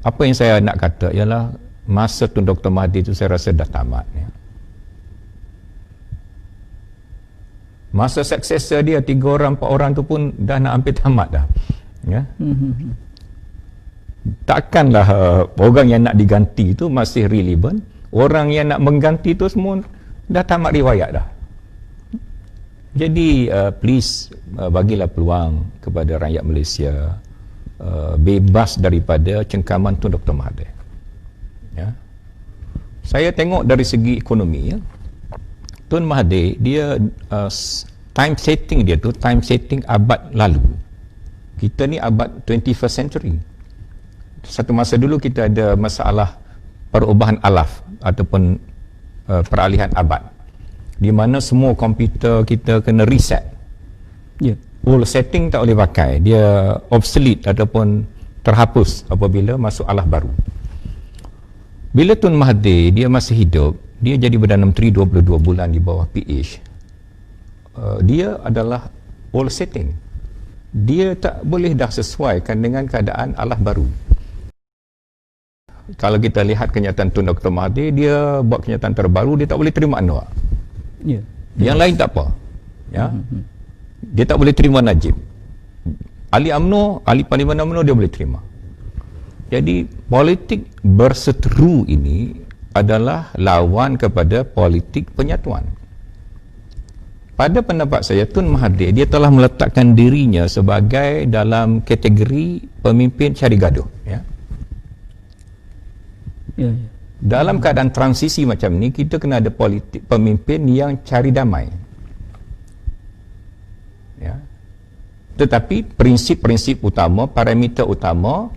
Apa yang saya nak kata ialah masa Tun Dr. Mahathir itu saya rasa dah tamat ya. Masa successor dia 3 orang 4 orang tu pun dah nak hampir tamat dah ya. Takkanlah orang yang nak diganti tu masih relevant, orang yang nak mengganti tu semua dah tamat riwayat dah. Jadi please bagilah peluang kepada rakyat Malaysia bebas daripada cengkaman Tun Dr. Mahathir ya. Saya tengok dari segi ekonomi ya, Tun Mahathir dia time setting dia tu time setting abad lalu. Kita ni abad 21st century. Satu masa dulu kita ada masalah perubahan alaf ataupun peralihan abad, di mana semua komputer kita kena reset. Old setting tak boleh pakai, dia obsolete ataupun terhapus apabila masuk alaf baru. Bila Tun Mahathir dia masih hidup, dia jadi Perdana Menteri 22 bulan di bawah PH. Dia adalah old setting, dia tak boleh dah sesuaikan dengan keadaan alaf baru. Kalau kita lihat kenyataan Tun Dr. Mahathir, dia buat kenyataan terbaru, dia tak boleh terima Anwar. Yang lain tak apa ya. Dia tak boleh terima Najib. Ahli UMNO, ahli Parlimen UMNO dia boleh terima. Jadi politik berseteru ini adalah lawan kepada politik penyatuan. Pada pendapat saya, Tun Mahathir dia telah meletakkan dirinya sebagai dalam kategori pemimpin cari gaduh ya. Dalam keadaan transisi macam ni, kita kena ada politik pemimpin yang cari damai ya. Tetapi prinsip-prinsip utama, parameter utama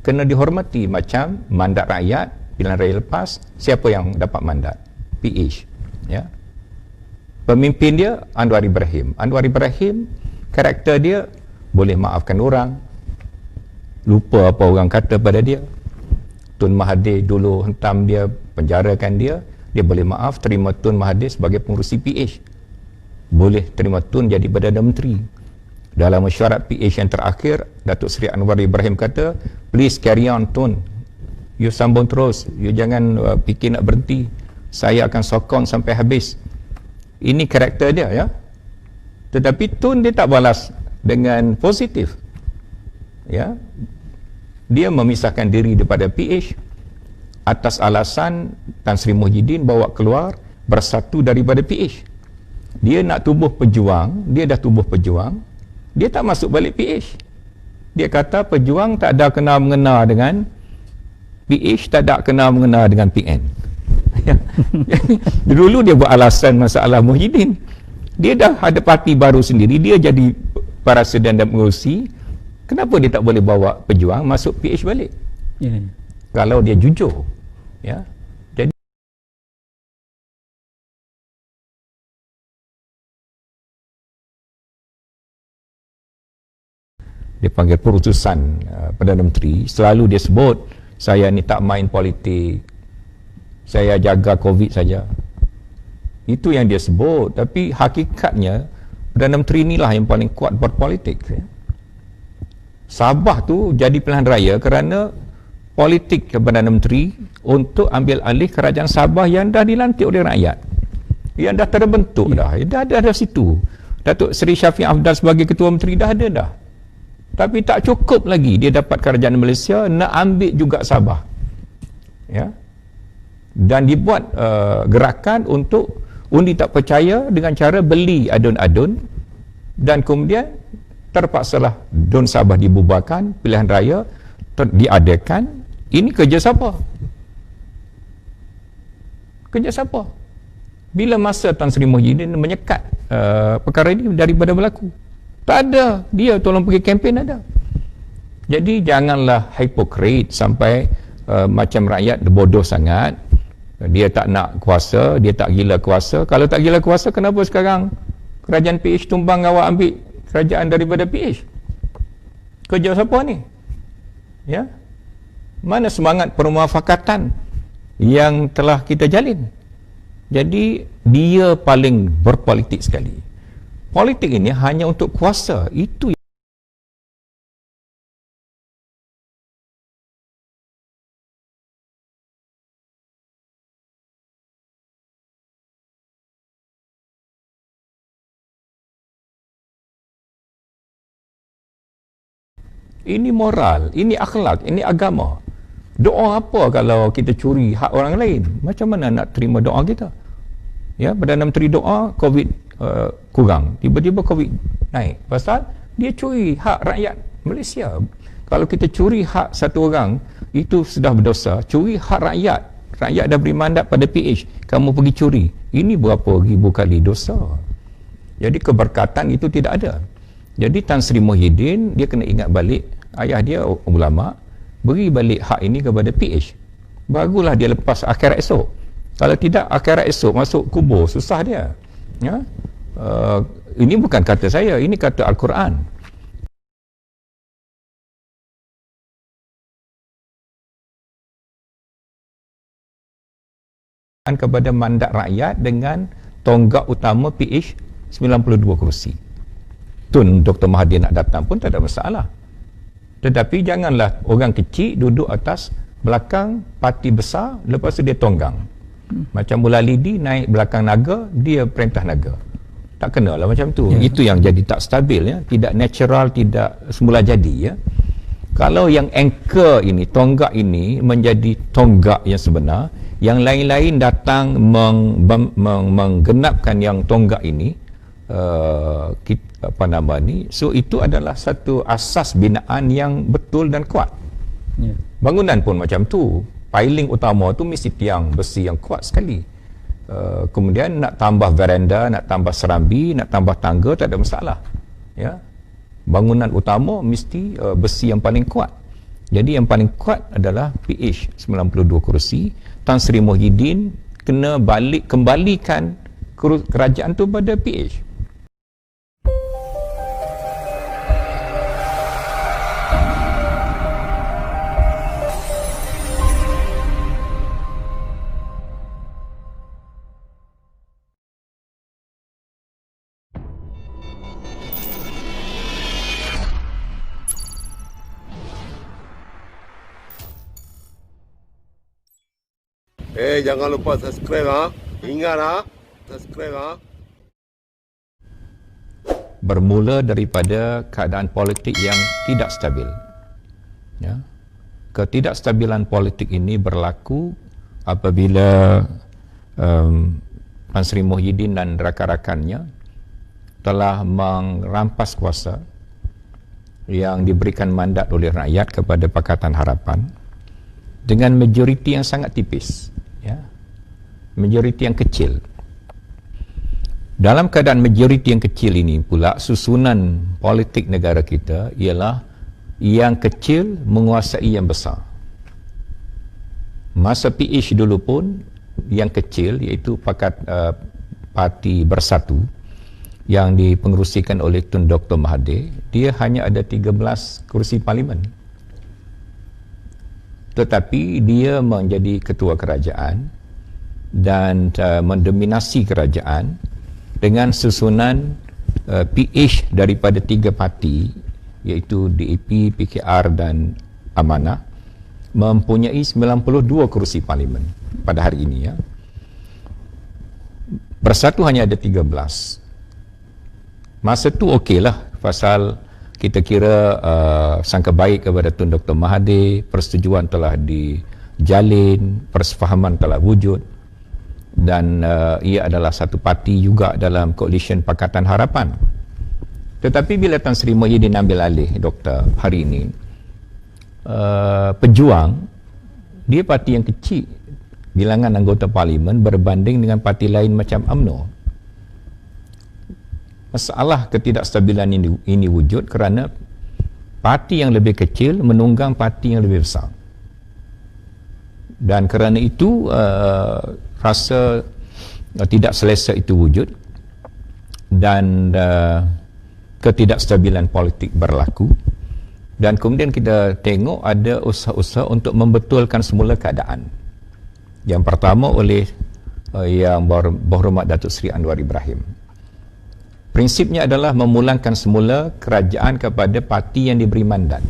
kena dihormati, macam mandat rakyat, pilihan raya lepas, siapa yang dapat mandat? PH ya. Pemimpin dia Anwar Ibrahim. Anwar Ibrahim karakter dia boleh maafkan orang, lupa apa orang kata pada dia. Tun Mahathir dulu hentam dia, penjarakan dia, dia boleh maaf, terima Tun Mahathir sebagai pengurusi PH, boleh terima Tun jadi Perdana Menteri. Dalam mesyuarat PH yang terakhir, Datuk Seri Anwar Ibrahim kata, please carry on Tun, you sambung terus, you jangan fikir nak berhenti, saya akan sokong sampai habis. Ini karakter dia ya. Tetapi Tun dia tak balas dengan positif ya. Dia memisahkan diri daripada PH atas alasan Tan Sri Muhyiddin bawa keluar, bersatu daripada PH. Dia nak tubuh pejuang, dia dah tubuh pejuang, dia tak masuk balik PH. Dia kata pejuang tak ada kena-mengena dengan PH, tak ada kena-mengena dengan PN. Dulu dia buat alasan masalah Muhyiddin, dia dah ada parti baru sendiri, dia jadi Presiden dan pengurusi. Kenapa dia tak boleh bawa pejuang masuk PH balik? Kalau dia jujur ya. Jadi dia panggil perutusan Perdana Menteri, selalu dia sebut, saya ni tak main politik, saya jaga COVID saja. Itu yang dia sebut, tapi hakikatnya Perdana Menteri inilah yang paling kuat berpolitik ya. Sabah tu jadi pilihan raya kerana politik Perdana Menteri untuk ambil alih kerajaan Sabah yang dah dilantik oleh rakyat, yang dah terbentuk dah ada situ. Datuk Seri Syafiq Afdal sebagai Ketua Menteri dah ada dah. Tapi tak cukup lagi dia dapat kerajaan Malaysia, nak ambil juga Sabah ya. Dan dibuat gerakan untuk undi tak percaya dengan cara beli adun-adun, dan kemudian terpaksalah Dun Sabah dibubarkan, pilihan raya diadakan. Ini kerja siapa? Kerja siapa? Bila masa Tan Sri Muhyiddin menyekat perkara ini daripada berlaku? Tak ada. Dia tolong pergi kempen ada. Jadi janganlah hipokrit sampai macam rakyat bodoh sangat. Dia tak nak kuasa, dia tak gila kuasa. Kalau tak gila kuasa, kenapa sekarang kerajaan PH tumbang, awak ambil kerajaan daripada PH? Kerja siapa ni? Ya? Mana semangat permuafakatan yang telah kita jalin? Jadi dia paling berpolitik sekali. Politik ini hanya untuk kuasa. Itu Ini moral, ini akhlak, ini agama. Doa apa kalau kita curi hak orang lain? Macam mana nak terima doa kita? Ya, Perdana Menteri doa, COVID kurang. Tiba-tiba COVID naik. Pasal dia curi hak rakyat Malaysia. Kalau kita curi hak satu orang, itu sudah berdosa. Curi hak rakyat. Rakyat dah beri mandat pada PH. Kamu pergi curi. Ini berapa ribu kali dosa. Jadi keberkatan itu tidak ada. Jadi Tan Sri Muhyiddin, dia kena ingat balik, ayah dia ulama, beri balik hak ini kepada PH. Barulah dia lepas akhirat esok. Kalau tidak, akhirat esok masuk kubur, susah dia. Ya? Ini bukan kata saya, ini kata Al-Quran. Kepada mandat rakyat dengan tonggak utama PH 92 kursi. Tun Dr. Mahathir nak datang pun tak ada masalah. Tetapi janganlah orang kecil duduk atas belakang parti besar, lepas tu dia tonggang. Macam Mullah Lidi naik belakang naga, dia perintah naga. Tak kenalah macam tu. Itu yang jadi tak stabil, ya. Tidak natural, tidak semula jadi, ya. Kalau yang anchor ini, tonggak ini menjadi tonggak yang sebenar, yang lain-lain datang menggenapkan yang tonggak ini, so itu adalah satu asas binaan yang betul dan kuat. Bangunan pun macam tu. Piling utama tu mesti tiang besi yang kuat sekali. Kemudian nak tambah veranda, nak tambah serambi, nak tambah tangga, tak ada masalah, ya. Bangunan utama mesti besi yang paling kuat. Jadi yang paling kuat adalah PH 92 kursi. Tan Sri Muhyiddin kena kembalikan kerajaan tu pada PH. Jangan lupa subscribe, ha. Ingat, ha. Subscribe, ha. Bermula daripada keadaan politik yang tidak stabil, ya. Ketidakstabilan politik ini berlaku apabila Tan Sri Muhyiddin dan rakan-rakannya telah merampas kuasa yang diberikan mandat oleh rakyat kepada Pakatan Harapan dengan majoriti yang sangat tipis, ya. Majoriti yang kecil. Dalam keadaan majoriti yang kecil ini pula, susunan politik negara kita ialah yang kecil menguasai yang besar. Masa PH dulu pun yang kecil, iaitu Parti Bersatu yang dipengerusikan oleh Tun Dr. Mahathir, dia hanya ada 13 kursi parlimen. Tetapi dia menjadi ketua kerajaan dan mendominasi kerajaan dengan susunan PH daripada 3 parti, iaitu DAP, PKR dan Amanah, mempunyai 92 kursi parlimen pada hari ini, ya. Bersatu hanya ada 13. Masa tu okeylah, pasal kita kira sangka baik kepada Tun Dr. Mahathir, persetujuan telah dijalin, persefahaman telah wujud, dan ia adalah satu parti juga dalam koalisi Pakatan Harapan. Tetapi bila Tan Sri Muhyiddin ambil alih, Doktor, hari ini, Pejuang, dia parti yang kecil bilangan anggota parlimen berbanding dengan parti lain macam UMNO. Masalah ketidakstabilan ini wujud kerana parti yang lebih kecil menunggang parti yang lebih besar. Dan kerana itu rasa tidak selesa itu wujud, dan ketidakstabilan politik berlaku, dan kemudian kita tengok ada usaha-usaha untuk membetulkan semula keadaan. Yang pertama oleh Yang Berhormat Datuk Seri Anwar Ibrahim. Prinsipnya adalah memulangkan semula kerajaan kepada parti yang diberi mandat,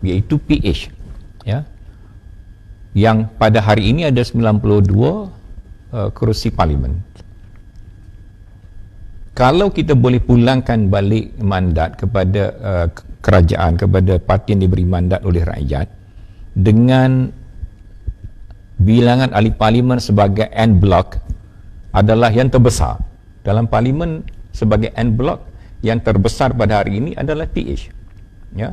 iaitu PH, ya, yang pada hari ini ada 92 kerusi parlimen. Kalau kita boleh pulangkan balik mandat kepada kerajaan, kepada parti yang diberi mandat oleh rakyat dengan bilangan ahli parlimen sebagai en bloc adalah yang terbesar dalam parlimen. Sebagai en bloc yang terbesar pada hari ini adalah PH, ya.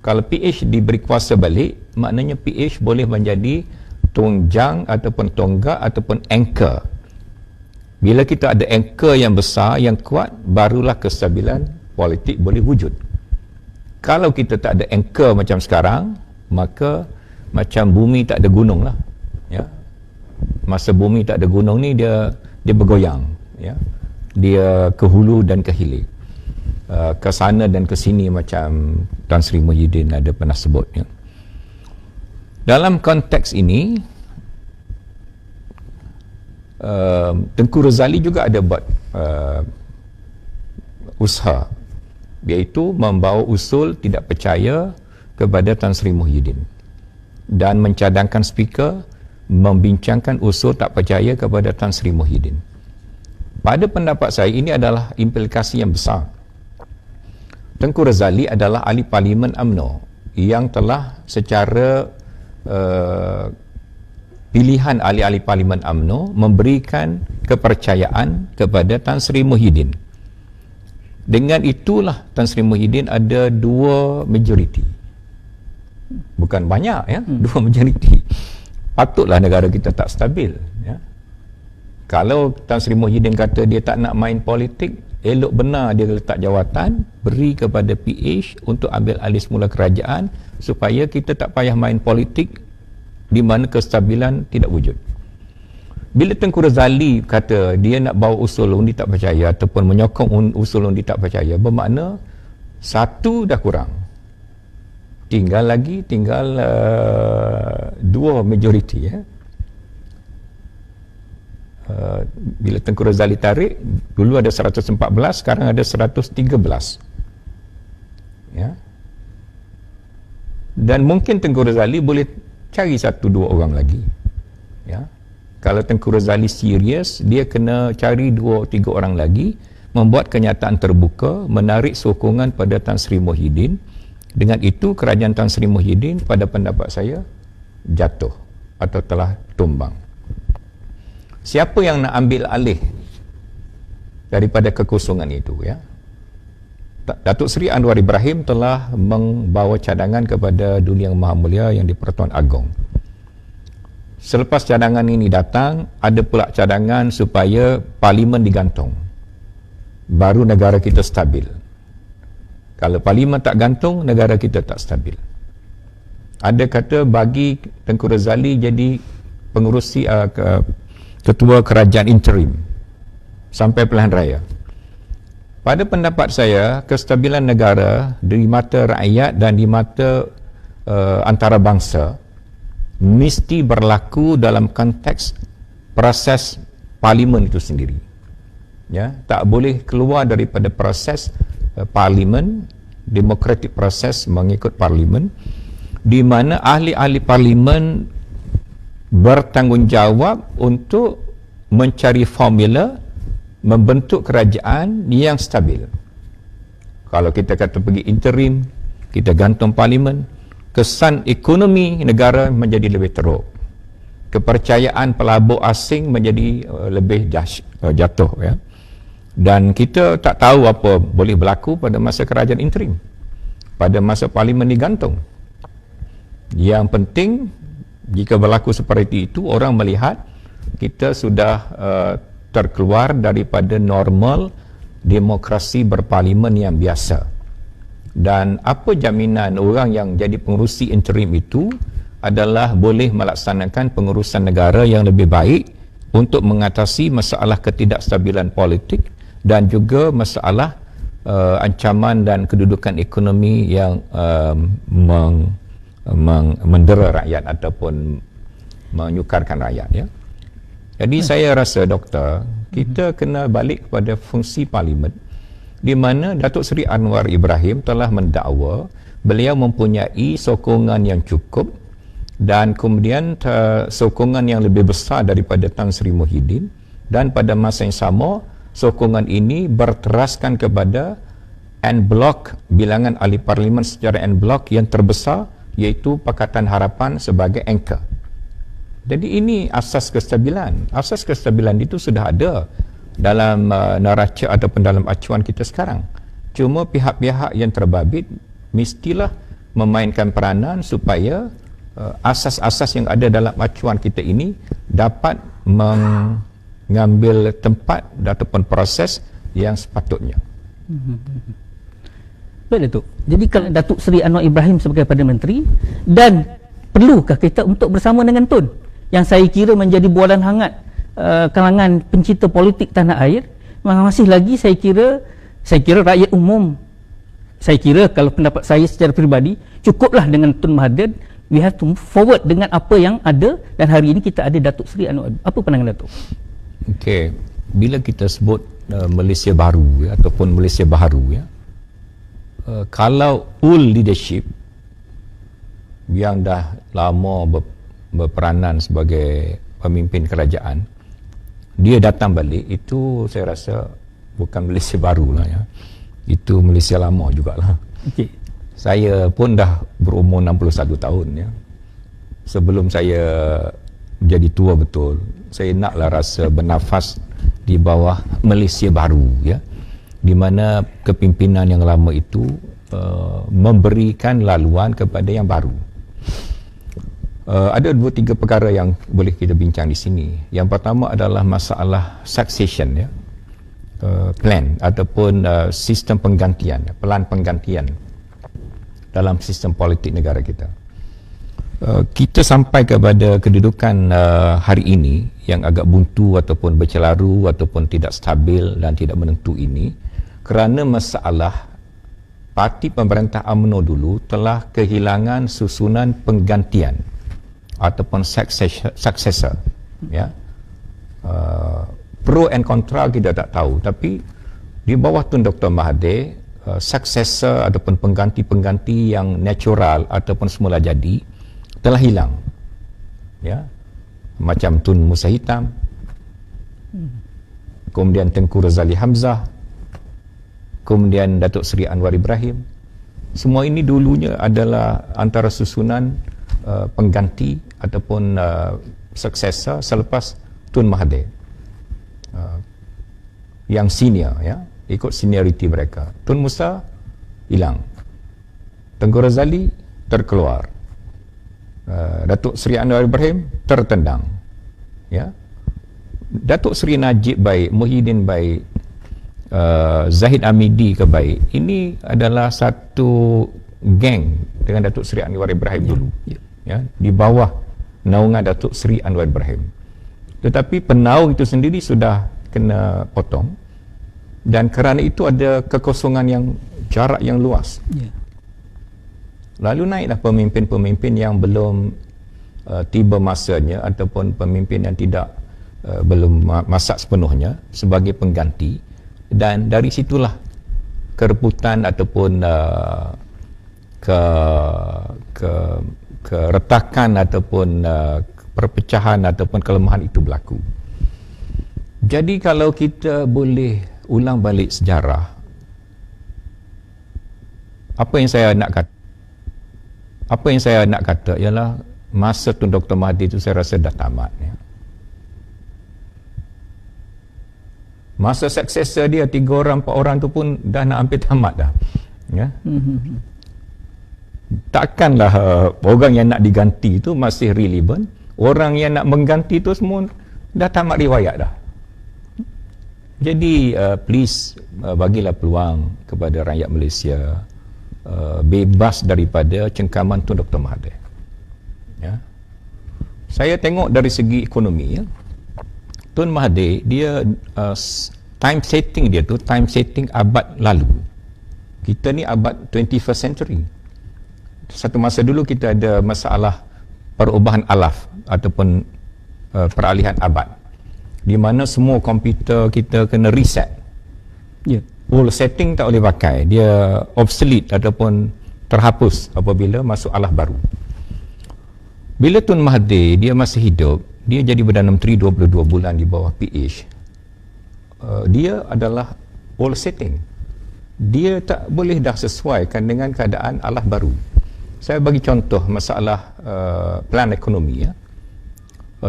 Kalau PH diberi kuasa balik, maknanya PH boleh menjadi tunjang ataupun tonggak ataupun anchor. Bila kita ada anchor yang besar, yang kuat, barulah kestabilan politik boleh wujud. Kalau kita tak ada anchor macam sekarang, maka macam bumi tak ada gunung lah, ya. Masa bumi tak ada gunung ni, dia bergoyang, ya. Dia ke hulu dan ke hilir, ke sana dan ke sini, macam Tan Sri Muhyiddin ada pernah sebut, ya. Dalam konteks ini, Tengku Razali juga ada buat usaha, iaitu membawa usul tidak percaya kepada Tan Sri Muhyiddin dan mencadangkan speaker membincangkan usul tak percaya kepada Tan Sri Muhyiddin. Pada pendapat saya, ini adalah implikasi yang besar. Tengku Razali adalah ahli parlimen UMNO yang telah secara pilihan ahli-ahli parlimen UMNO memberikan kepercayaan kepada Tan Sri Muhyiddin. Dengan itulah Tan Sri Muhyiddin ada 2 majoriti. Bukan banyak, ya, 2 majoriti. Patutlah negara kita tak stabil, ya. Kalau Tan Sri Muhyiddin kata dia tak nak main politik, elok benar dia letak jawatan, beri kepada PH untuk ambil alih semula kerajaan, supaya kita tak payah main politik di mana kestabilan tidak wujud. Bila Tengku Razali kata dia nak bawa usul undi tak percaya ataupun menyokong usul undi tak percaya, bermakna satu dah kurang. Tinggal 2 majoriti, ya. Bila Tengku Razali tarik, dulu ada 114, sekarang ada 113, ya. Dan mungkin Tengku Razali boleh cari 1-2 orang lagi, ya. Kalau Tengku Razali serius, dia kena cari 2-3 orang lagi, membuat kenyataan terbuka, menarik sokongan pada Tan Sri Muhyiddin. Dengan itu kerajaan Tan Sri Muhyiddin pada pendapat saya jatuh atau telah tumbang. Siapa yang nak ambil alih daripada kekosongan itu, ya? Datuk Seri Anwar Ibrahim telah membawa cadangan kepada Duli Yang Maha Mulia yang di-Pertuan Agong. Selepas cadangan ini datang, ada pula cadangan supaya parlimen digantung, baru negara kita stabil. Kalau parlimen tak gantung, negara kita tak stabil. Ada kata bagi Tengku Razali jadi pengurusi ketua kerajaan interim sampai pilihan raya. Pada pendapat saya, kestabilan negara di mata rakyat dan di mata antarabangsa mesti berlaku dalam konteks proses parlimen itu sendiri, ya. Tak boleh keluar daripada proses parlimen, demokratik proses mengikut parlimen, di mana ahli-ahli parlimen bertanggungjawab untuk mencari formula membentuk kerajaan yang stabil. Kalau kita kata pergi interim, kita gantung parlimen, kesan ekonomi negara menjadi lebih teruk, kepercayaan pelabur asing menjadi lebih jatuh, ya. Dan kita tak tahu apa boleh berlaku pada masa kerajaan interim, pada masa parlimen digantung. Yang penting, jika berlaku seperti itu, orang melihat kita sudah terkeluar daripada normal demokrasi berparlimen yang biasa. Dan apa jaminan orang yang jadi pengurusi interim itu adalah boleh melaksanakan pengurusan negara yang lebih baik untuk mengatasi masalah ketidakstabilan politik dan juga masalah ancaman dan kedudukan ekonomi yang mendera rakyat ataupun menyukarkan rakyat, ya. Jadi saya rasa, Doktor, kita kena balik kepada fungsi parlimen, di mana Datuk Seri Anwar Ibrahim telah mendakwa beliau mempunyai sokongan yang cukup dan kemudian sokongan yang lebih besar daripada Tan Sri Muhyiddin, dan pada masa yang sama sokongan ini berteraskan kepada en blok bilangan ahli parlimen secara en blok yang terbesar, iaitu Pakatan Harapan sebagai anchor. Jadi ini asas kestabilan. Asas kestabilan itu sudah ada dalam neraca ataupun dalam acuan kita sekarang. Cuma pihak-pihak yang terbabit mestilah memainkan peranan supaya asas-asas yang ada dalam acuan kita ini dapat mengambil tempat ataupun proses yang sepatutnya. Baik, Datuk. Jadi kalau Datuk Seri Anwar Ibrahim sebagai Perdana Menteri, dan perlukah kita untuk bersama dengan Tun yang saya kira menjadi bualan hangat kalangan pencinta politik tanah air, masih lagi saya kira rakyat umum, saya kira kalau pendapat saya secara peribadi, cukuplah dengan Tun Mahathir. We have to move forward dengan apa yang ada, dan hari ini kita ada Datuk Seri Anwar. Apa pandangan Datuk? Okey, bila kita sebut Malaysia baru ataupun Malaysia baharu kalau old leadership yang dah lama berperanan sebagai pemimpin kerajaan, dia datang balik, itu saya rasa bukan Malaysia baru lah itu Malaysia lama jugalah. Okay. Saya pun dah berumur 61 tahun sebelum saya jadi tua betul, saya naklah rasa bernafas di bawah Malaysia baru di mana kepimpinan yang lama itu memberikan laluan kepada yang baru. Ada 2-3 perkara yang boleh kita bincang di sini. Yang pertama adalah masalah succession plan ataupun sistem penggantian, pelan penggantian dalam sistem politik negara kita. Kita sampai kepada kedudukan hari ini yang agak buntu ataupun bercelaru ataupun tidak stabil dan tidak menentu ini kerana masalah parti pemerintah UMNO dulu telah kehilangan susunan penggantian ataupun successor. Pro and kontra kita tak tahu, tapi di bawah Tun Dr. Mahathir, successor ataupun pengganti-pengganti yang natural ataupun semula jadi telah hilang. Macam Tun Musa Hitam, kemudian Tengku Razali Hamzah, kemudian Datuk Seri Anwar Ibrahim. Semua ini dulunya adalah antara susunan pengganti ataupun successor selepas Tun Mahathir yang senior, ikut seniority mereka. Tun Musa hilang, Tengku Razali terkeluar, Datuk Seri Anwar Ibrahim tertendang, Datuk Seri Najib baik, Muhyiddin baik, Zahid Amidi ke baik, ini adalah satu geng dengan Datuk Seri Anwar Ibrahim dulu, di bawah naungan Datuk Seri Anwar Ibrahim. Tetapi penaung itu sendiri sudah kena potong, dan kerana itu ada kekosongan yang jarak yang luas. Lalu naiklah pemimpin-pemimpin yang belum tiba masanya ataupun pemimpin yang tidak belum masak sepenuhnya sebagai pengganti, dan dari situlah kerebutan ataupun keretakan ataupun perpecahan ataupun kelemahan itu berlaku. Jadi kalau kita boleh ulang balik sejarah, apa yang saya nak kata ialah masa Tun Dr. Mahathir itu saya rasa dah tamat. Masa successor dia 3 orang 4 orang tu pun dah nak hampir tamat dah. Takkanlah orang yang nak diganti tu masih relevant, orang yang nak mengganti tu semua dah tamat riwayat dah. Jadi please bagilah peluang kepada rakyat Malaysia bebas daripada cengkaman Tun Dr. Mahathir. Saya tengok dari segi ekonomi, Tun Mahathir dia time setting dia tu time setting abad lalu. Kita ni abad 21st century. Satu masa dulu kita ada masalah perubahan alaf ataupun peralihan abad, di mana semua komputer kita kena reset. Old setting tak boleh pakai, dia obsolete ataupun terhapus apabila masuk alaf baru. Bila Tun Mahathir dia masih hidup, dia jadi Perdana Menteri 22 bulan di bawah PH. dia adalah old setting. Dia tak boleh dah sesuaikan dengan keadaan alah baru. Saya bagi contoh masalah plan ekonomi, ya.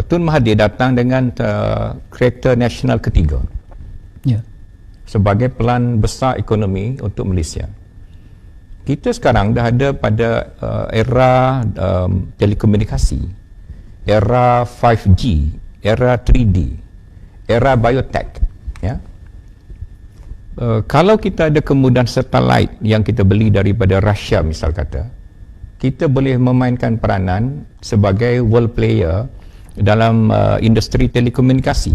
Tun Mahathir datang dengan kereta nasional ketiga, Ya. sebagai pelan besar ekonomi untuk Malaysia. Kita sekarang dah ada pada era telekomunikasi, era 5G, era 3D, era biotech, ya. Kalau kita ada kemudahan satelit yang kita beli daripada Rusia misal kata, kita boleh memainkan peranan sebagai world player dalam industri telekomunikasi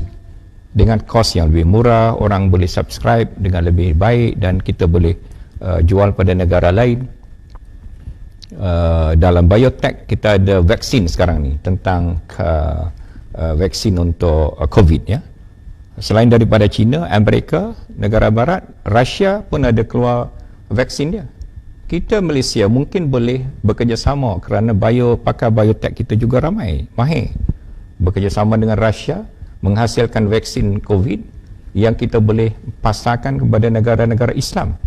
dengan kos yang lebih murah, orang boleh subscribe dengan lebih baik dan kita boleh jual pada negara lain. Dalam biotech kita ada vaksin sekarang ni tentang vaksin untuk COVID, ya. Selain daripada China, Amerika, negara barat, Rusia pun ada keluar vaksin dia. Kita Malaysia mungkin boleh bekerjasama kerana pakar biotech kita juga ramai, mahir. Bekerjasama dengan Rusia menghasilkan vaksin COVID yang kita boleh pasarkan kepada negara-negara Islam,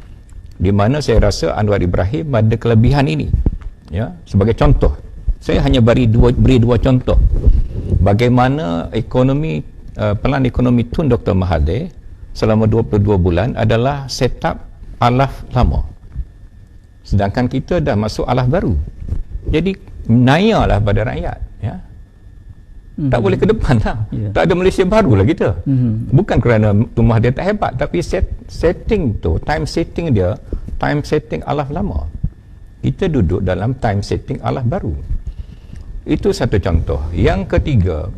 di mana saya rasa Anwar Ibrahim ada kelebihan ini, ya. Sebagai contoh, saya hanya beri dua contoh bagaimana pelan ekonomi Tun Dr. Mahathir selama 22 bulan adalah setup alaf lama, sedangkan kita dah masuk alaf baru. Jadi nayalah pada rakyat, ya. Tak boleh ke depan lah. Tak ada Malaysia baru lah kita. Bukan kerana Tun Mahathir tak hebat, tapi setting tu, time setting alaf lama. Kita duduk dalam time setting alaf baru. Itu satu contoh. Yang ketiga,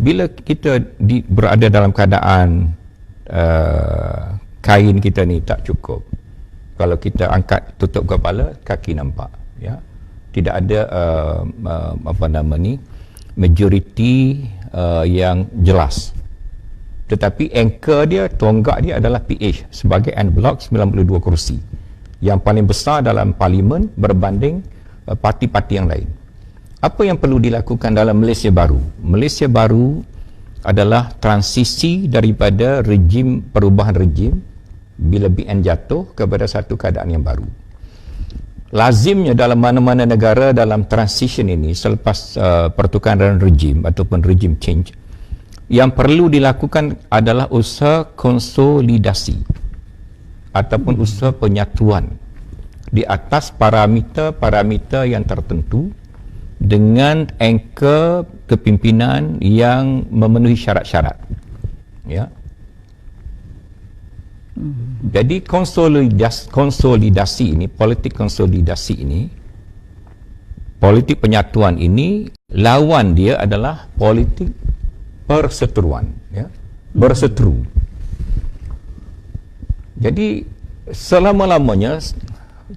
bila kita berada dalam keadaan kain kita ni tak cukup, kalau kita angkat tutup kepala, kaki nampak, ya. Tidak ada majoriti yang jelas, tetapi anchor dia, tonggak dia adalah PH sebagai en bloc 92 kerusi yang paling besar dalam parlimen berbanding parti-parti yang lain. Apa yang perlu dilakukan dalam Malaysia baru? Malaysia baru adalah transisi daripada perubahan rejim bila BN jatuh kepada satu keadaan yang baru. Lazimnya dalam mana-mana negara dalam transition ini, selepas pertukaran rejim ataupun rejim change, yang perlu dilakukan adalah usaha konsolidasi ataupun usaha penyatuan di atas parameter yang tertentu dengan anchor kepimpinan yang memenuhi syarat-syarat, ya. Jadi konsolidasi ini, politik penyatuan ini, lawan dia adalah politik perseteruan, ya, berseteru. Jadi selama-lamanya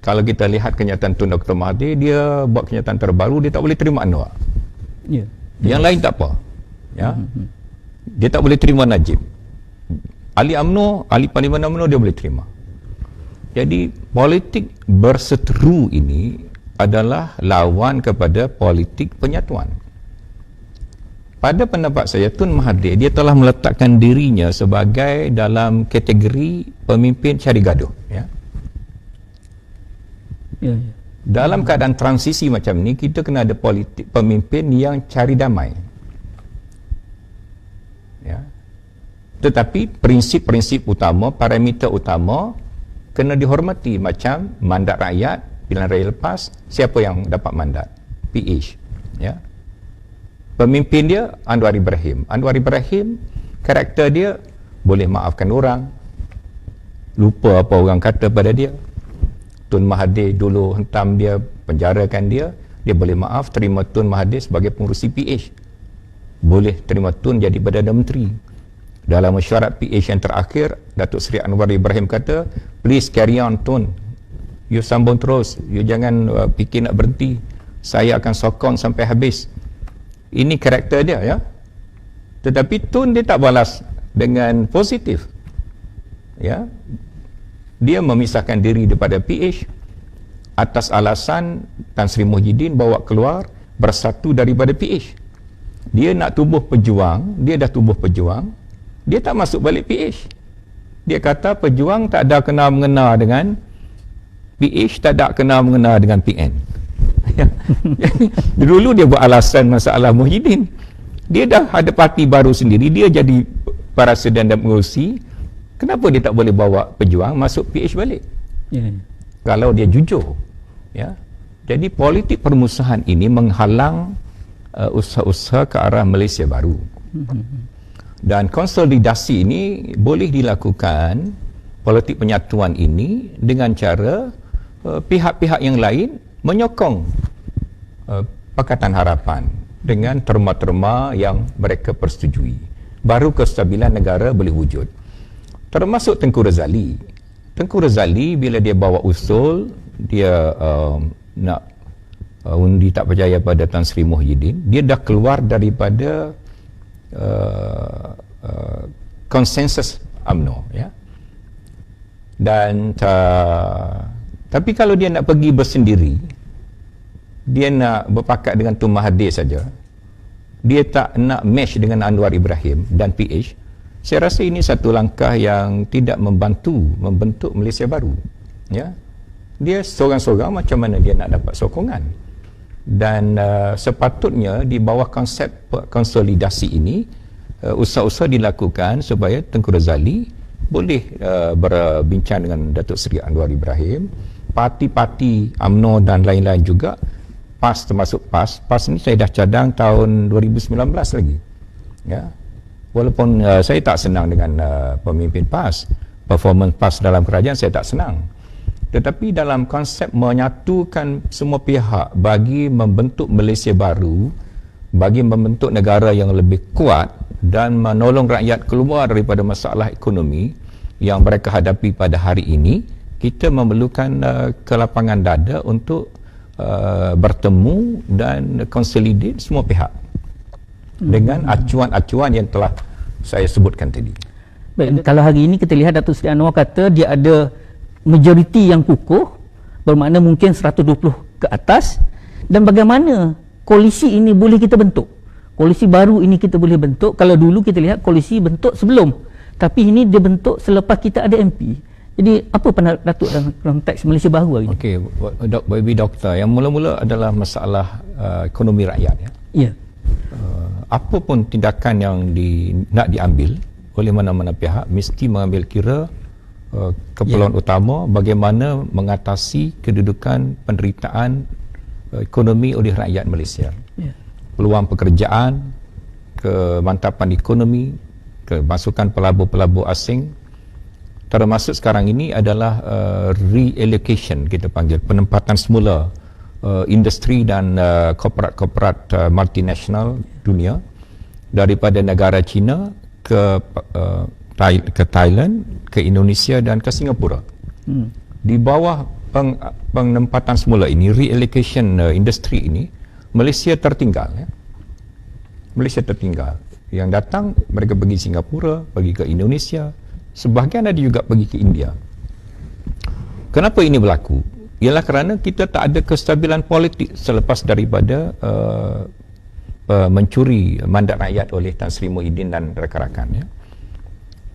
kalau kita lihat kenyataan Tun Dr. Mahathir, dia buat kenyataan terbaru, dia tak boleh terima Anwar. Yang lain tak apa, ya. Dia tak boleh terima Najib. ahli Parlimen UMNO dia boleh terima. Jadi politik berseteru ini adalah lawan kepada politik penyatuan. Pada pendapat saya, Tun Mahathir dia telah meletakkan dirinya sebagai dalam kategori pemimpin cari gaduh, ya. Dalam keadaan transisi macam ni, kita kena ada pemimpin yang cari damai, ya. Tetapi prinsip-prinsip utama, parameter utama kena dihormati, macam mandat rakyat, pilihan raya lepas, siapa yang dapat mandat, PH, ya. Pemimpin dia Anwar Ibrahim. Anwar Ibrahim, karakter dia boleh maafkan orang, lupa apa orang kata pada dia. Tun Mahathir dulu hentam dia, penjarakan dia, dia boleh maaf, terima Tun Mahathir sebagai pengurusi PH, boleh terima Tun jadi Perdana Menteri. Dalam mesyuarat PH yang terakhir, Datuk Seri Anwar Ibrahim kata, please carry on Tun, you sambung terus, you jangan fikir nak berhenti, saya akan sokong sampai habis. Ini karakter dia, ya. Tetapi Tun dia tak balas dengan positif, ya. Dia memisahkan diri daripada PH atas alasan Tan Sri Muhyiddin bawa keluar bersatu daripada PH. Dia nak tubuh pejuang, dia dah tubuh pejuang, dia tak masuk balik PH. Dia kata pejuang tak ada kena-mengena dengan PH, tak ada kena-mengena dengan PN. Dulu dia buat alasan masalah Muhyiddin. Dia dah ada parti baru sendiri, dia jadi Presiden dan pengurusi. Kenapa dia tak boleh bawa pejuang masuk PH balik? Kalau dia jujur. Ya. Jadi politik permusuhan ini menghalang usaha-usaha ke arah Malaysia baru. Dan konsolidasi ini boleh dilakukan, politik penyatuan ini, dengan cara pihak-pihak yang lain menyokong Pakatan Harapan dengan terma-terma yang mereka persetujui. Baru kestabilan negara boleh wujud. Termasuk Tengku Razali. Tengku Razali bila dia bawa usul, dia nak undi tak percaya pada Tan Sri Muhyiddin, dia dah keluar daripada konsensus UMNO, ya. Dan tapi kalau dia nak pergi bersendiri, dia nak berpakat dengan Tun Mahathir saja, dia tak nak mesh dengan Anwar Ibrahim dan PH, saya rasa ini satu langkah yang tidak membantu membentuk Malaysia baru, ya. Dia seorang-seorang, macam mana dia nak dapat sokongan? Dan sepatutnya di bawah konsep konsolidasi ini, usaha-usaha dilakukan supaya Tengku Razali boleh berbincang dengan Datuk Seri Anwar Ibrahim, parti-parti UMNO dan lain-lain juga. PAS termasuk PAS. PAS ni saya dah cadang tahun 2019 lagi, ya. Walaupun saya tak senang dengan pemimpin PAS, performance PAS dalam kerajaan saya tak senang, tetapi dalam konsep menyatukan semua pihak bagi membentuk Malaysia baru, bagi membentuk negara yang lebih kuat dan menolong rakyat keluar daripada masalah ekonomi yang mereka hadapi pada hari ini, kita memerlukan kelapangan dada untuk bertemu dan consolidate semua pihak dengan acuan-acuan yang telah saya sebutkan tadi. Baik, kalau hari ini kita lihat Datuk Seri Anwar kata dia ada majoriti yang kukuh, bermakna mungkin 120 ke atas, dan bagaimana koalisi ini boleh kita bentuk, koalisi baru ini kita boleh bentuk. Kalau dulu kita lihat koalisi bentuk sebelum, tapi ini dia bentuk selepas kita ada MP. Jadi apa pendapat Datuk dalam konteks Malaysia baru hari ini? Okey, Baby Doktor, yang mula-mula adalah masalah ekonomi rakyat, ya. Ya. Apa pun tindakan yang nak diambil oleh mana-mana pihak mesti mengambil kira keperluan utama bagaimana mengatasi kedudukan penderitaan ekonomi oleh rakyat Malaysia. Peluang pekerjaan, kemantapan ekonomi, kemasukan pelabur-pelabur asing, termasuk sekarang ini adalah reallocation, kita panggil penempatan semula industri dan korporat multinasional dunia daripada negara China ke Thailand, ke Indonesia dan ke Singapura. Di bawah penempatan semula ini, reallocation industri ini, Malaysia tertinggal, ya. Malaysia tertinggal. Yang datang mereka pergi Singapura, pergi ke Indonesia, sebahagian ada juga pergi ke India. Kenapa ini berlaku? Ialah kerana kita tak ada kestabilan politik selepas daripada mencuri mandat rakyat oleh Tan Sri Muhyiddin dan rakan-rakannya.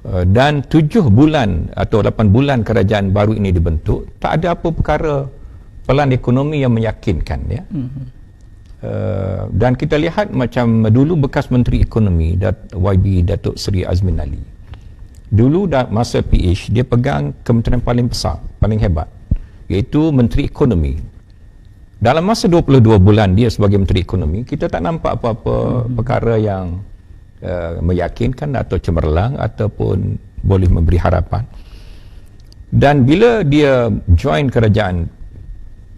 Dan 7 bulan atau 8 bulan kerajaan baru ini dibentuk, tak ada apa perkara pelan ekonomi yang meyakinkan, ya. Dan kita lihat macam dulu bekas Menteri Ekonomi YB Datuk Seri Azmin Ali, dulu masa PH dia pegang kementerian paling besar, paling hebat, iaitu Menteri Ekonomi. Dalam masa 22 bulan dia sebagai Menteri Ekonomi, kita tak nampak apa-apa perkara yang meyakinkan atau cemerlang ataupun boleh memberi harapan. Dan bila dia join kerajaan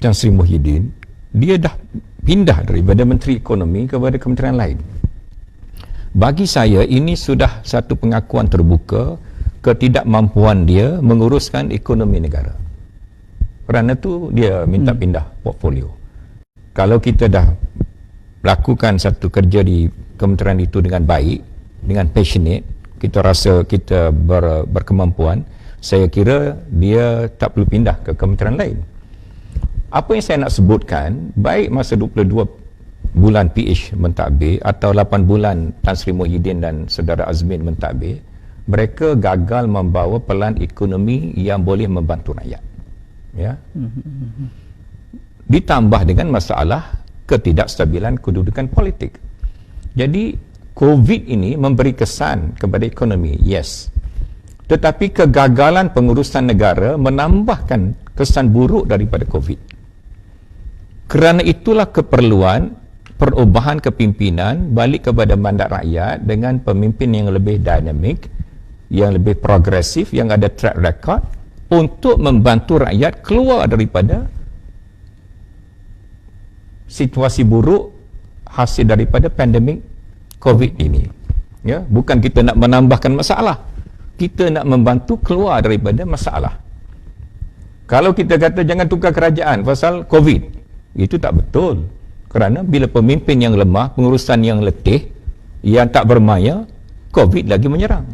Tan Sri Muhyiddin, dia dah pindah daripada Menteri Ekonomi kepada kementerian lain. Bagi saya ini sudah satu pengakuan terbuka ketidakmampuan dia menguruskan ekonomi negara. Kerana tu dia minta pindah portfolio. Kalau kita dah lakukan satu kerja di kementerian itu dengan baik, dengan passionate, kita rasa kita berkemampuan, saya kira dia tak perlu pindah ke kementerian lain. Apa yang saya nak sebutkan, baik masa 22 bulan PH mentadbir atau 8 bulan Tan Sri Muhyiddin dan saudara Azmin mentadbir, mereka gagal membawa pelan ekonomi yang boleh membantu rakyat. Ya. Ditambah dengan masalah ketidakstabilan kedudukan politik. Jadi COVID ini memberi kesan kepada ekonomi, yes. Tetapi kegagalan pengurusan negara menambahkan kesan buruk daripada COVID. Kerana itulah keperluan perubahan kepimpinan balik kepada mandat rakyat dengan pemimpin yang lebih dinamik, yang lebih progresif, yang ada track record untuk membantu rakyat keluar daripada situasi buruk hasil daripada pandemik COVID ini. Ya, bukan kita nak menambahkan masalah, kita nak membantu keluar daripada masalah. Kalau kita kata jangan tukar kerajaan pasal COVID, itu tak betul. Kerana bila pemimpin yang lemah, pengurusan yang letih, yang tak bermaya, COVID lagi menyerang.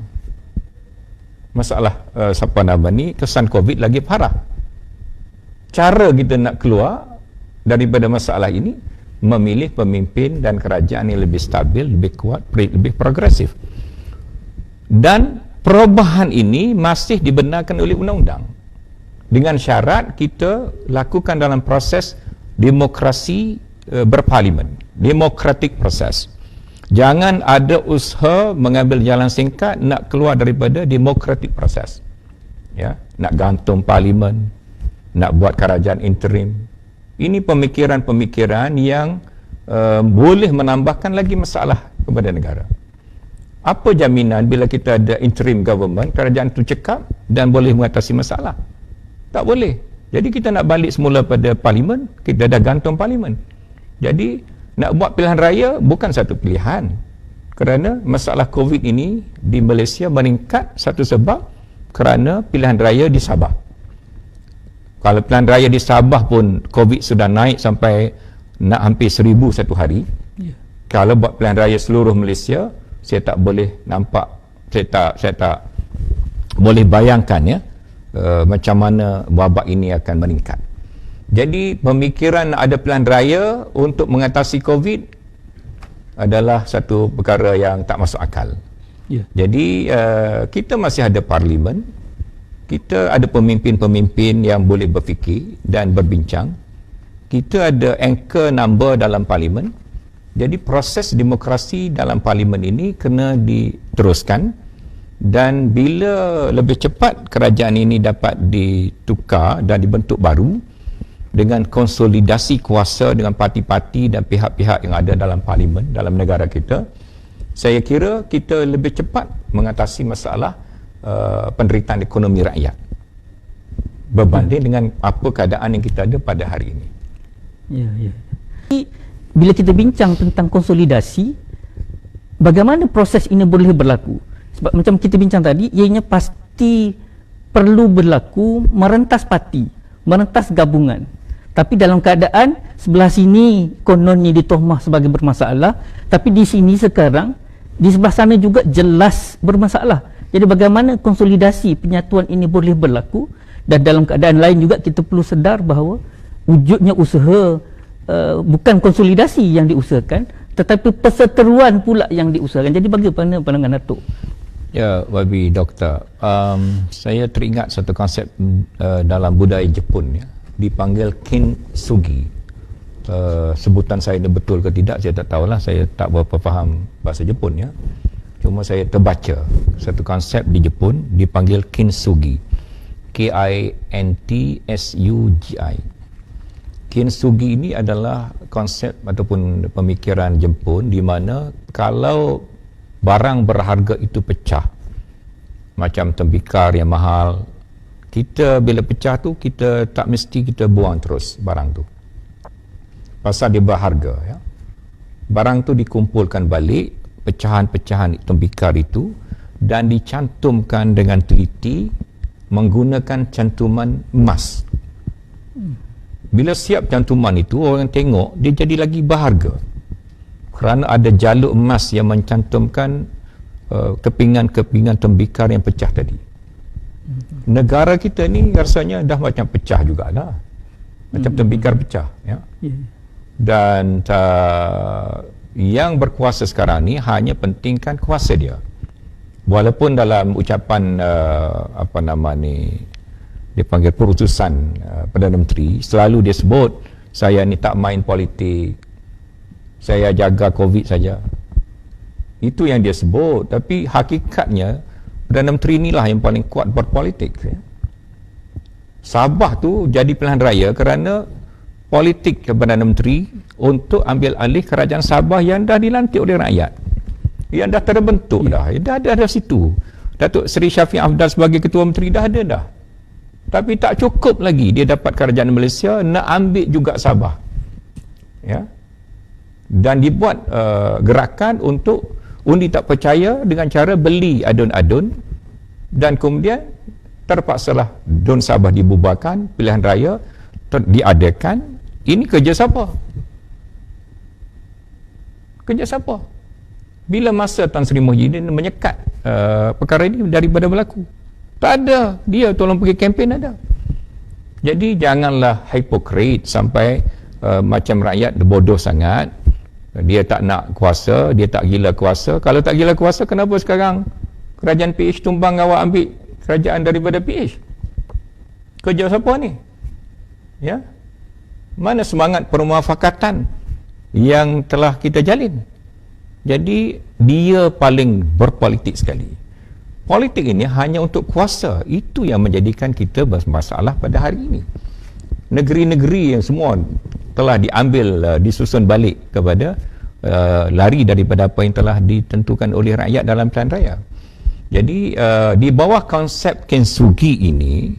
Masalah kesan COVID lagi parah. Cara kita nak keluar daripada masalah ini, memilih pemimpin dan kerajaan yang lebih stabil, lebih kuat, lebih progresif. Dan perubahan ini masih dibenarkan oleh undang-undang. Dengan syarat kita lakukan dalam proses demokrasi berparlimen, democratic process. Jangan ada usaha mengambil jalan singkat nak keluar daripada democratic process. Ya, nak gantung parlimen, nak buat kerajaan interim. Ini pemikiran-pemikiran yang boleh menambahkan lagi masalah kepada negara. Apa jaminan bila kita ada interim government, kerajaan itu cekap dan boleh mengatasi masalah? Tak boleh. Jadi kita nak balik semula pada parlimen, kita dah gantung parlimen. Jadi nak buat pilihan raya bukan satu pilihan. Kerana masalah COVID ini di Malaysia meningkat satu sebab kerana pilihan raya di Sabah. Kalau pilihan raya di Sabah pun COVID sudah naik sampai nak hampir 1,000 satu hari. Kalau buat pilihan raya seluruh Malaysia, saya tak boleh nampak, saya tak boleh bayangkan ya macam mana wabak ini akan meningkat. Jadi pemikiran ada pilihan raya untuk mengatasi COVID adalah satu perkara yang tak masuk akal. Jadi kita masih ada parlimen, kita ada pemimpin-pemimpin yang boleh berfikir dan berbincang. Kita ada anchor number dalam parlimen. Jadi proses demokrasi dalam parlimen ini kena diteruskan, dan bila lebih cepat kerajaan ini dapat ditukar dan dibentuk baru dengan konsolidasi kuasa dengan parti-parti dan pihak-pihak yang ada dalam parlimen dalam negara kita, saya kira kita lebih cepat mengatasi masalah penderitaan ekonomi rakyat berbanding dengan apa keadaan yang kita ada pada hari ini. Bila kita bincang tentang konsolidasi, bagaimana proses ini boleh berlaku? Sebab macam kita bincang tadi, ianya pasti perlu berlaku merentas parti, merentas gabungan. Tapi dalam keadaan sebelah sini kononnya ditohmah sebagai bermasalah, tapi di sini sekarang di sebelah sana juga jelas bermasalah. Jadi bagaimana konsolidasi penyatuan ini boleh berlaku? Dan dalam keadaan lain juga kita perlu sedar bahawa wujudnya usaha bukan konsolidasi yang diusahakan, tetapi perseteruan pula yang diusahakan. Jadi bagaimana pandangan Datuk? Ya, Wabi Doktor, saya teringat satu konsep dalam budaya Jepun ya, dipanggil kintsugi. Sebutan saya ini betul ke tidak saya tak tahulah, saya tak berapa faham bahasa Jepun ya. Cuma saya terbaca satu konsep di Jepun dipanggil kintsugi. K-I-N-T-S-U-G-I. Kintsugi ini adalah konsep ataupun pemikiran Jepun di mana kalau barang berharga itu pecah, macam tembikar yang mahal, kita bila pecah tu kita tak mesti kita buang terus barang tu, pasal dia berharga ya. Barang tu dikumpulkan balik, pecahan-pecahan tembikar itu, dan dicantumkan dengan teliti menggunakan cantuman emas. Bila siap cantuman itu, orang tengok dia jadi lagi berharga kerana ada jalur emas yang mencantumkan kepingan-kepingan tembikar yang pecah tadi. Negara kita ni rasanya dah macam pecah jugalah, macam tembikar pecah ya. Dan yang berkuasa sekarang ni hanya pentingkan kuasa dia. Walaupun dalam ucapan dia panggil perutusan Perdana Menteri, selalu dia sebut, saya ni tak main politik, saya jaga COVID saja. Itu yang dia sebut, tapi hakikatnya Perdana Menteri inilah yang paling kuat berpolitik. Sabah tu jadi pilihan raya kerana politik Perdana Menteri untuk ambil alih kerajaan Sabah yang dah dilantik oleh rakyat, yang dah terbentuk dah ada situ. Datuk Seri Syafiq Afdal sebagai Ketua Menteri dah ada dah. Tapi tak cukup lagi dia dapat kerajaan Malaysia, nak ambil juga Sabah. Ya. Dan dibuat gerakan untuk undi tak percaya dengan cara beli adun-adun, dan kemudian terpaksalah DUN Sabah dibubarkan, pilihan raya diadakan. Ini kerja siapa? Kerja siapa? Bila masa Tan Sri Muhyiddin menyekat perkara ini daripada berlaku? Tak ada. Dia tolong pergi kempen ada. Jadi janganlah hipokrit sampai macam rakyat bodoh sangat. Dia tak nak kuasa, dia tak gila kuasa. Kalau tak gila kuasa, kenapa sekarang kerajaan PH tumbang, awak ambil kerajaan daripada PH? Kerja siapa ni? Ya? Mana semangat permuafakatan yang telah kita jalin? Jadi dia paling berpolitik sekali. Politik ini hanya untuk kuasa. Itu yang menjadikan kita bermasalah pada hari ini. Negeri-negeri yang semua telah diambil, disusun balik kepada lari daripada apa yang telah ditentukan oleh rakyat dalam pilihan raya. Jadi di bawah konsep Kintsugi ini,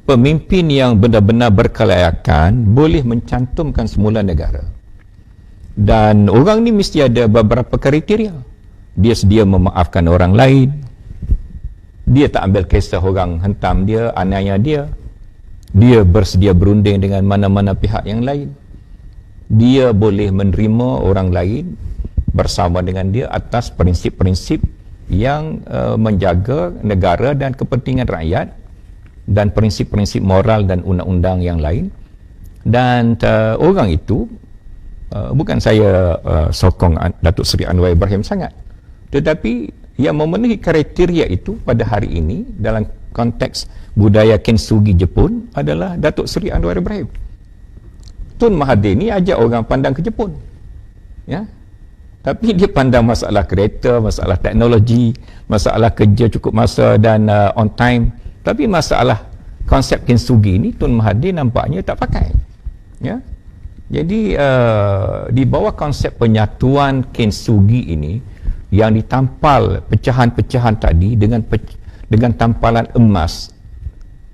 pemimpin yang benar-benar berkelayakan boleh mencantumkan semula negara. Dan orang ni mesti ada beberapa kriteria. Dia sedia memaafkan orang lain. Dia tak ambil kisah orang hentam dia, aniaya dia. Dia bersedia berunding dengan mana-mana pihak yang lain. Dia boleh menerima orang lain bersama dengan dia atas prinsip-prinsip yang menjaga negara dan kepentingan rakyat, dan prinsip-prinsip moral dan undang-undang yang lain. Dan orang itu, bukan saya sokong Datuk Seri Anwar Ibrahim sangat, tetapi yang memenuhi kriteria itu pada hari ini dalam konteks budaya Kintsugi Jepun adalah Datuk Seri Anwar Ibrahim. Tun Mahathir ni ajak orang pandang ke Jepun, ya, tapi dia pandang masalah kereta, masalah teknologi, masalah kerja cukup masa dan on time. Tapi masalah konsep Kintsugi ni Tun Mahathir nampaknya tak pakai, ya. Jadi di bawah konsep penyatuan Kintsugi ini yang ditampal pecahan-pecahan tadi dengan tampalan emas,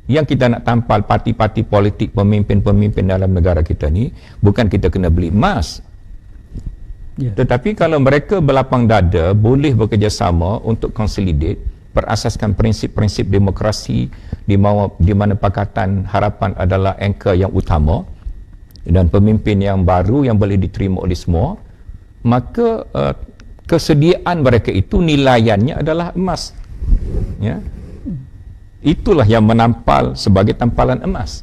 yang kita nak tampal parti-parti politik, pemimpin-pemimpin dalam negara kita ni, bukan kita kena beli emas, tetapi kalau mereka berlapang dada boleh bekerjasama untuk consolidate berasaskan prinsip-prinsip demokrasi, di mana Pakatan Harapan adalah anchor yang utama dan pemimpin yang baru yang boleh diterima oleh semua, maka kesediaan mereka itu nilaiannya adalah emas, ya. Itulah yang menampal sebagai tampalan emas.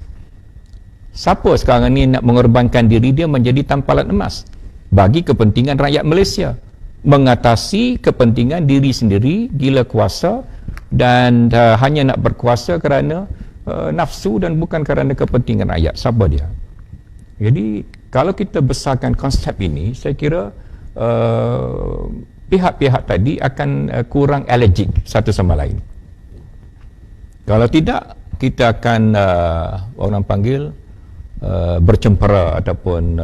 Siapa sekarang ni nak mengorbankan diri dia menjadi tampalan emas bagi kepentingan rakyat Malaysia, mengatasi kepentingan diri sendiri, gila kuasa, dan hanya nak berkuasa kerana nafsu dan bukan kerana kepentingan rakyat. Siapa dia? Jadi kalau kita besarkan konsep ini, saya kira pihak-pihak tadi akan kurang allergic satu sama lain. Kalau tidak, kita akan orang panggil bercempera ataupun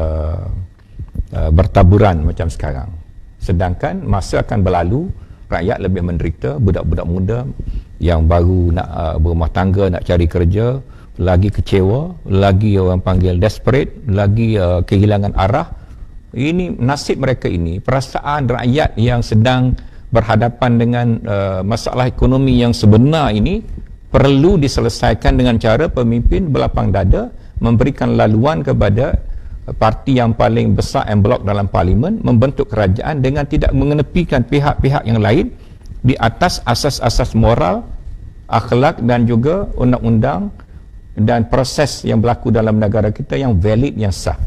bertaburan macam sekarang. Sedangkan masa akan berlalu, rakyat lebih menderita, budak-budak muda yang baru nak berumah tangga, nak cari kerja, lagi kecewa, lagi orang panggil desperate, lagi kehilangan arah. Ini nasib mereka ini, perasaan rakyat yang sedang berhadapan dengan masalah ekonomi yang sebenar ini perlu diselesaikan dengan cara pemimpin berlapang dada, memberikan laluan kepada parti yang paling besar en blok dalam parlimen, membentuk kerajaan dengan tidak mengenepikan pihak-pihak yang lain di atas asas-asas moral, akhlak dan juga undang-undang dan proses yang berlaku dalam negara kita yang valid, yang sah.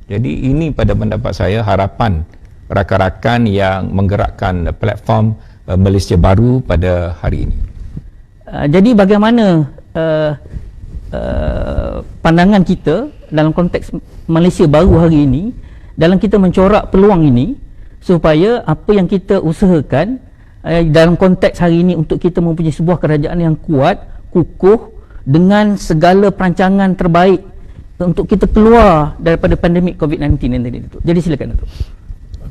Jadi ini pada pendapat saya harapan rakan-rakan yang menggerakkan platform Malaysia Baru pada hari ini. Jadi bagaimana pandangan kita dalam konteks Malaysia Baru hari ini dalam kita mencorak peluang ini supaya apa yang kita usahakan dalam konteks hari ini untuk kita mempunyai sebuah kerajaan yang kuat, kukuh dengan segala perancangan terbaik untuk kita keluar daripada pandemik COVID-19 yang tadi, Datuk. Jadi silakan, Datuk.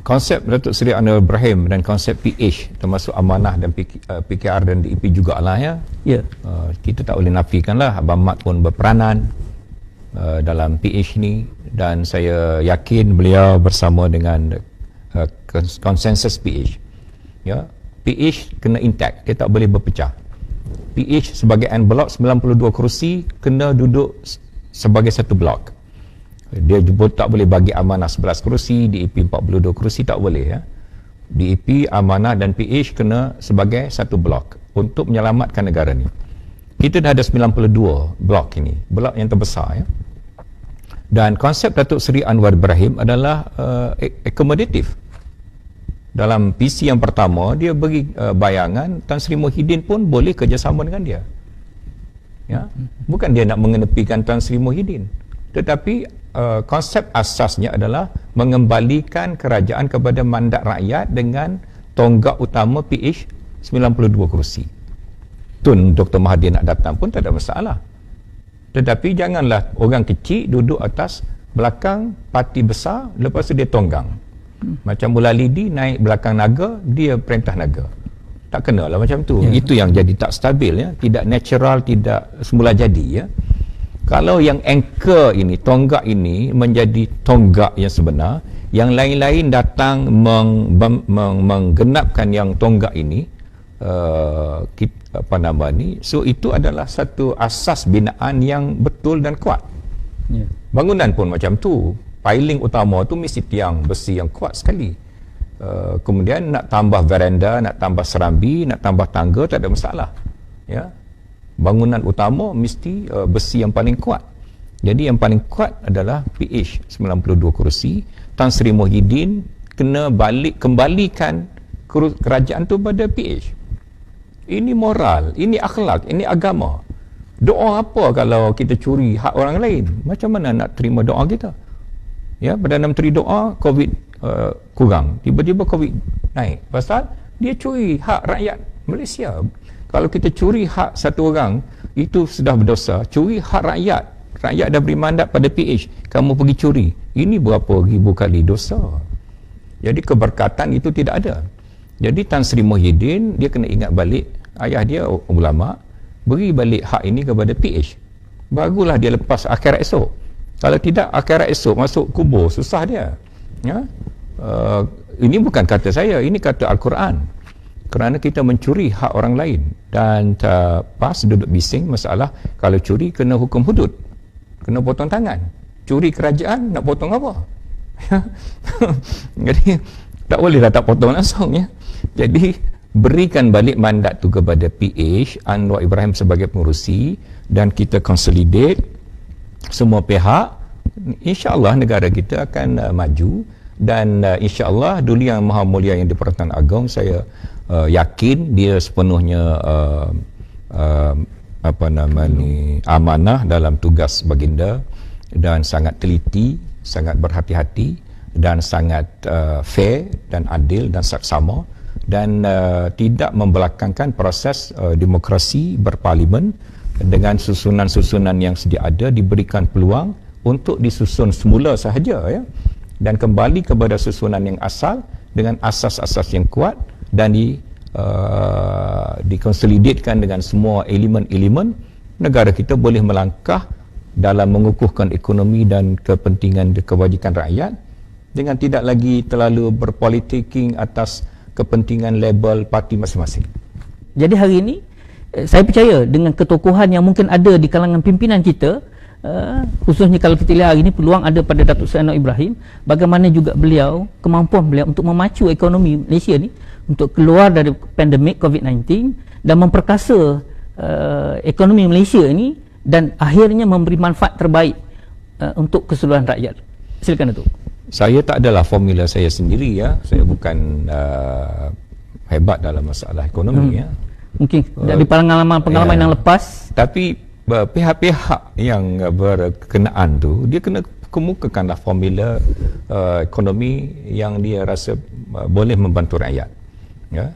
Konsep Datuk Seri Anwar Ibrahim dan konsep PH termasuk amanah dan PKR dan DEP jugalah ya. Ya. Kita tak boleh nafikanlah Abang Mat pun berperanan dalam PH ni, dan saya yakin beliau bersama dengan konsensus PH. Ya, PH kena intact, dia tak boleh berpecah. PH sebagai en blok 92 kerusi kena duduk sebagai satu blok. Dia juga tak boleh bagi amanah 11 kerusi, DEP 42 kerusi, tak boleh ya. DEP, amanah dan PH kena sebagai satu blok untuk menyelamatkan negara ni. Kita dah ada 92 blok ini, blok yang terbesar ya. Dan konsep Datuk Seri Anwar Ibrahim adalah akomodatif. Dalam PC yang pertama dia beri bayangan Tan Sri Muhyiddin pun boleh kerjasama dengan dia. Ya, bukan dia nak mengenepikan Tan Sri Muhyiddin, tetapi konsep asasnya adalah mengembalikan kerajaan kepada mandat rakyat dengan tonggak utama PH 92 kerusi. Tun Dr. Mahathir nak datang pun tak ada masalah, tetapi janganlah orang kecil duduk atas belakang parti besar lepas tu dia tonggang. Macam Mulalidi naik belakang naga, dia perintah naga. Tak kenalah macam tu. Ya. Itu yang jadi tak stabil ya, tidak natural, tidak semula jadi ya. Kalau yang anchor ini, tonggak ini menjadi tonggak yang sebenar, yang lain-lain datang menggenapkan yang tonggak ini, so itu adalah satu asas binaan yang betul dan kuat. Ya. Bangunan pun macam tu. Piling utama tu mesti tiang besi yang kuat sekali. Kemudian nak tambah veranda, nak tambah serambi, nak tambah tangga, tak ada masalah ya. Bangunan utama mesti besi yang paling kuat. Jadi yang paling kuat adalah PH 92 kerusi. Tan Sri Muhyiddin kena kembalikan kerajaan tu pada PH. Ini moral, ini akhlak, ini agama. Doa apa kalau kita curi hak orang lain? Macam mana nak terima doa kita? Ya, Perdana Menteri doa COVID kurang, tiba-tiba COVID naik pasal dia curi hak rakyat Malaysia. Kalau kita curi hak satu orang, itu sudah berdosa. Curi hak rakyat, rakyat dah beri mandat pada PH, kamu pergi curi, ini berapa ribu kali dosa. Jadi keberkatan itu tidak ada. Jadi Tan Sri Muhyiddin dia kena ingat balik ayah dia ulama, beri balik hak ini kepada PH, barulah dia lepas akhirat esok. Kalau tidak, akhirat esok masuk kubur, susah dia ya. Ini bukan kata saya, ini kata Al-Quran. Kerana kita mencuri hak orang lain, dan pas duduk bising masalah kalau curi kena hukum hudud, kena potong tangan. Curi kerajaan nak potong apa? Jadi tak boleh dah tak potong langsung ya. Jadi berikan balik mandat tu kepada PH Anwar Ibrahim sebagai pengurusi, dan kita consolidate semua pihak. InsyaAllah negara kita akan maju, dan insyaAllah Duli Yang Maha Mulia Yang di-Pertuan Agong, saya yakin dia sepenuhnya amanah dalam tugas baginda, dan sangat teliti, sangat berhati-hati, dan sangat fair dan adil dan saksama, dan tidak membelakangkan proses demokrasi berparlimen dengan susunan-susunan yang sedia ada, diberikan peluang untuk disusun semula sahaja ya, dan kembali kepada susunan yang asal dengan asas-asas yang kuat, dan dikonsolidatkan dengan semua elemen-elemen, negara kita boleh melangkah dalam mengukuhkan ekonomi dan kepentingan kebajikan rakyat dengan tidak lagi terlalu berpolitiking atas kepentingan label parti masing-masing. Jadi hari ini saya percaya dengan ketokohan yang mungkin ada di kalangan pimpinan kita, khususnya kalau kita lihat hari ini peluang ada pada Datuk Seri Anwar Ibrahim, bagaimana juga beliau, kemampuan beliau untuk memacu ekonomi Malaysia ni untuk keluar dari pandemik COVID-19 dan memperkasa ekonomi Malaysia ini, dan akhirnya memberi manfaat terbaik untuk keseluruhan rakyat. Silakan Datuk. Saya tak adalah formula saya sendiri ya. Saya bukan hebat dalam masalah ekonomi ya. Mungkin dari pengalaman yang lepas. Tapi pihak-pihak yang berkenaan tu dia kena kemukakanlah formula ekonomi yang dia rasa boleh membantu rakyat. Ya.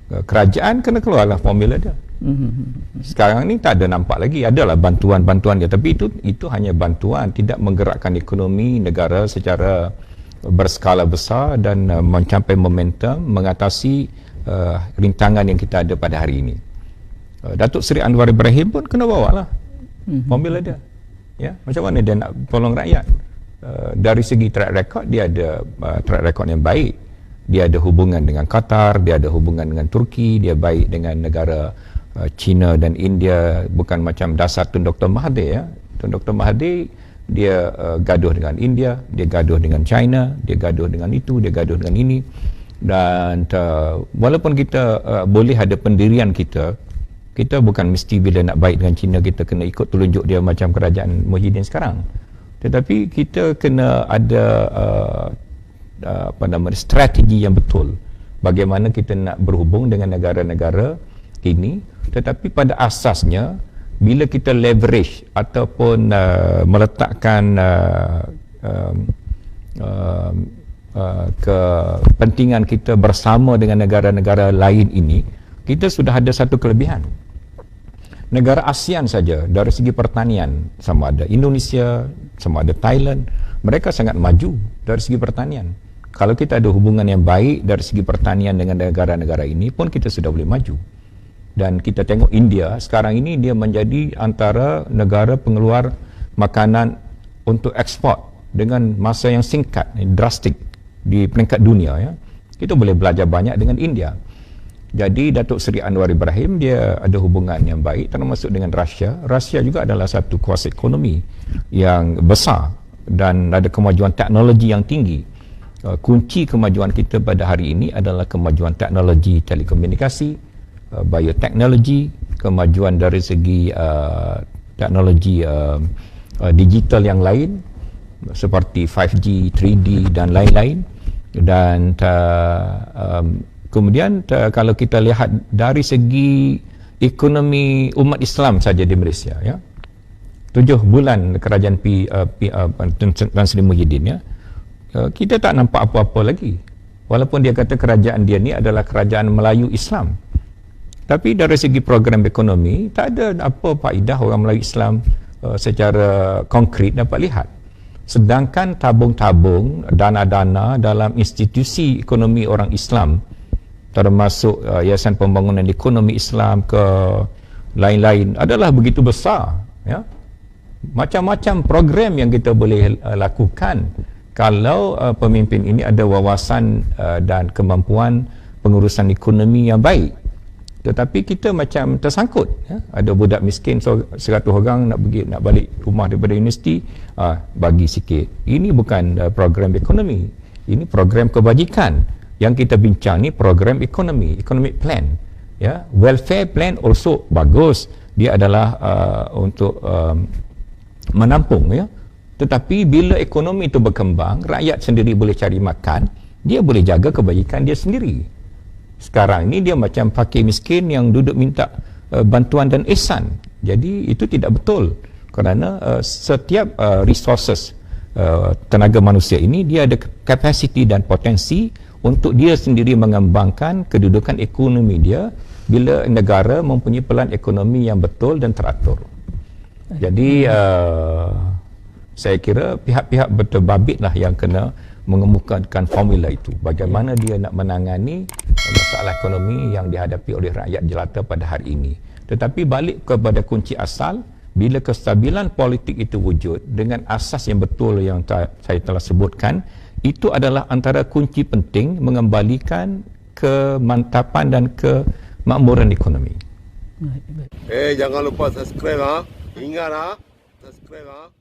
Kerajaan kena keluarlah formula dia. Sekarang ni tak ada nampak lagi, adalah bantuan-bantuan dia, tapi itu hanya bantuan, tidak menggerakkan ekonomi negara secara berskala besar dan mencapai momentum mengatasi rintangan yang kita ada pada hari ini. Datuk Seri Anwar Ibrahim pun kena bawa lah formula dia. Ya, macam mana dia nak tolong rakyat? Dari segi track record, dia ada track record yang baik. Dia ada hubungan dengan Qatar, dia ada hubungan dengan Turki, dia baik dengan negara China dan India, bukan macam dasar Tun Dr. Mahathir ya. Tun Dr. Mahathir dia gaduh dengan India, dia gaduh dengan China, dia gaduh dengan itu, dia gaduh dengan ini. Dan walaupun kita boleh ada pendirian kita bukan mesti bila nak baik dengan China kita kena ikut telunjuk dia macam kerajaan Muhyiddin sekarang. Tetapi kita kena ada strategi yang betul bagaimana kita nak berhubung dengan negara-negara ini. Tetapi pada asasnya bila kita leverage ataupun meletakkan kepentingan kita bersama dengan negara-negara lain ini, kita sudah ada satu kelebihan. Negara ASEAN saja dari segi pertanian, sama ada Indonesia, sama ada Thailand, mereka sangat maju dari segi pertanian. Kalau kita ada hubungan yang baik dari segi pertanian dengan negara-negara ini pun kita sudah boleh maju. Dan kita tengok India sekarang ini dia menjadi antara negara pengeluar makanan untuk ekspor dengan masa yang singkat, drastik di peringkat dunia ya. Kita boleh belajar banyak dengan India. Jadi Datuk Seri Anwar Ibrahim dia ada hubungan yang baik termasuk dengan Rusia. Rusia juga adalah satu kuasa ekonomi yang besar dan ada kemajuan teknologi yang tinggi. Kunci kemajuan kita pada hari ini adalah kemajuan teknologi telekomunikasi, bioteknologi, kemajuan dari segi teknologi digital yang lain seperti 5G, 3D dan lain-lain. Dan kemudian kalau kita lihat dari segi ekonomi umat Islam saja di Malaysia ya, 7 bulan kerajaan Tan Sri Muhyiddin ya, kita tak nampak apa-apa lagi. Walaupun dia kata kerajaan dia ni adalah kerajaan Melayu Islam, tapi dari segi program ekonomi tak ada apa faedah orang Melayu Islam secara konkret dapat lihat. Sedangkan tabung-tabung dana-dana dalam institusi ekonomi orang Islam termasuk Yayasan Pembangunan Ekonomi Islam ke lain-lain adalah begitu besar ya. Macam-macam program yang kita boleh lakukan kalau pemimpin ini ada wawasan dan kemampuan pengurusan ekonomi yang baik. Tetapi kita macam tersangkut ya. Ada budak miskin 100 orang nak balik rumah daripada universiti, bagi sikit. Ini bukan program ekonomi, ini program kebajikan. Yang kita bincang ni program ekonomi, economic plan ya. Welfare plan also bagus, dia adalah untuk menampung ya. Tetapi bila ekonomi itu berkembang, rakyat sendiri boleh cari makan, dia boleh jaga kebajikan dia sendiri. Sekarang ini dia macam fakir miskin yang duduk minta bantuan dan ihsan. Jadi itu tidak betul, kerana setiap resources tenaga manusia ini dia ada kapasiti dan potensi untuk dia sendiri mengembangkan kedudukan ekonomi dia bila negara mempunyai pelan ekonomi yang betul dan teratur. Jadi saya kira pihak-pihak berbabitlah yang kena mengemukakan formula itu, bagaimana dia nak menangani masalah ekonomi yang dihadapi oleh rakyat jelata pada hari ini. Tetapi balik kepada kunci asal, bila kestabilan politik itu wujud dengan asas yang betul yang saya telah sebutkan, itu adalah antara kunci penting mengembalikan kemantapan dan kemakmuran ekonomi. Jangan lupa subscribe Ingat subscribe